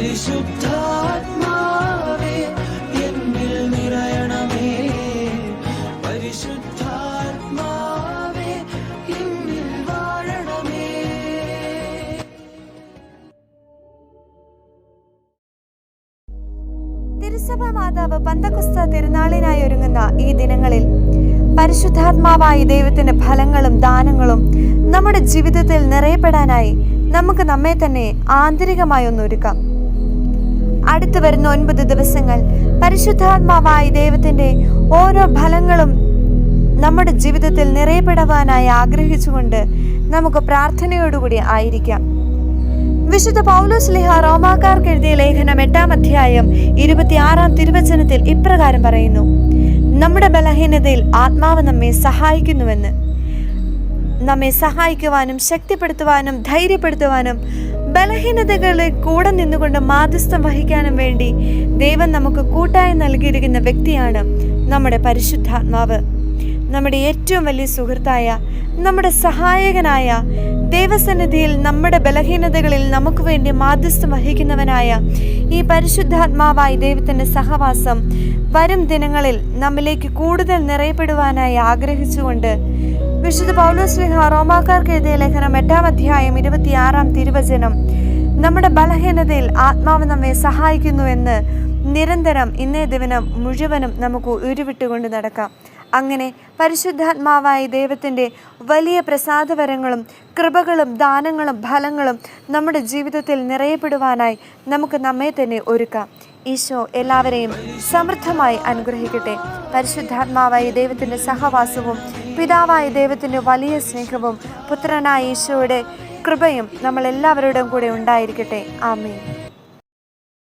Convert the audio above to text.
പരിശുദ്ധാത്മാവേ എന്നിൽ നിറയണമേ, പരിശുദ്ധാത്മാവേ എന്നിൽ വാഴണമേ. തിരുസഭ മാതാവ് പന്തക്കുസ്ത തിരുനാളിനായി ഒരുങ്ങുന്ന ഈ ദിനങ്ങളിൽ പരിശുദ്ധാത്മാവായ ദൈവത്തിന്റെ ഫലങ്ങളും ദാനങ്ങളും നമ്മുടെ ജീവിതത്തിൽ നിറയപ്പെടാനായി നമുക്ക് നമ്മെ തന്നെ ആന്തരികമായി ഒന്നൊരുക്കാം. അടുത്തു വരുന്ന 9 ദിവസങ്ങൾ പരിശുദ്ധാത്മാവായ ദൈവത്തിന്റെ ഓരോ ഫലങ്ങളും നമ്മുടെ ജീവിതത്തിൽ നിറയപ്പെടാനായി ആഗ്രഹിച്ചുകൊണ്ട് നമുക്ക് പ്രാർത്ഥനയോടുകൂടി ആയിരിക്കാം. വിശുദ്ധ പൗലോസ്ലീഹ റോമാക്കാർക്ക് എഴുതിയ ലേഖനം 8-ാം അധ്യായം 26-ാം തിരുവചനത്തിൽ ഇപ്രകാരം പറയുന്നു: നമ്മുടെ ബലഹീനതയിൽ ആത്മാവ് നമ്മെ സഹായിക്കുന്നുവെന്ന്. നമ്മെ സഹായിക്കുവാനും ശക്തിപ്പെടുത്തുവാനും ധൈര്യപ്പെടുത്തുവാനും ബലഹീനതകളെ കൂടെ നിന്നുകൊണ്ട് മാധ്യസ്ഥം വഹിക്കാനും വേണ്ടി ദൈവം നമുക്ക് കൂട്ടായി നൽകിയിരിക്കുന്ന വ്യക്തിയാണ് നമ്മുടെ പരിശുദ്ധാത്മാവ്. നമ്മുടെ ഏറ്റവും വലിയ സുഹൃത്തായ, നമ്മുടെ സഹായകനായ, ദൈവസന്നിധിയിൽ നമ്മുടെ ബലഹീനതകളിൽ നമുക്ക് വേണ്ടി മാധ്യസ്ഥം വഹിക്കുന്നവനായ ഈ പരിശുദ്ധാത്മാവായ ദൈവത്തിൻ്റെ സഹവാസം വരും ദിനങ്ങളിൽ നമ്മിലേക്ക് കൂടുതൽ നിറയപ്പെടുവാനായി ആഗ്രഹിച്ചുകൊണ്ട് വിശുദ്ധ പൗലോസ്ലീഹ റോമാക്കാർക്ക് എഴുതിയ ലേഖനം 8-ാം അധ്യായം 26-ാം തിരുവചനം നമ്മുടെ ബലഹീനതയിൽ ആത്മാവ് നമ്മെ സഹായിക്കുന്നുവെന്ന് നിരന്തരം ഇന്നേ ദിനം മുഴുവനും നമുക്ക് ഉരുവിട്ടുകൊണ്ട് നടക്കാം. അങ്ങനെ പരിശുദ്ധാത്മാവായ ദൈവത്തിൻ്റെ വലിയ പ്രസാദവരങ്ങളും കൃപകളും ദാനങ്ങളും ഫലങ്ങളും നമ്മുടെ ജീവിതത്തിൽ നിറയപ്പെടുവാനായി നമുക്ക് നമ്മെ തന്നെ ഒരുക്കാം. ഈശോ എല്ലാവരെയും സമൃദ്ധമായി അനുഗ്രഹിക്കട്ടെ. പരിശുദ്ധാത്മാവായ ദൈവത്തിൻ്റെ സഹവാസവും പിതാവായ ദൈവത്തിൻ്റെ വലിയ സ്നേഹവും പുത്രനായ ഈശോയുടെ കൃപയും നമ്മളെല്ലാവരുടെയും കൂടെ ഉണ്ടായിരിക്കട്ടെ. ആമേൻ.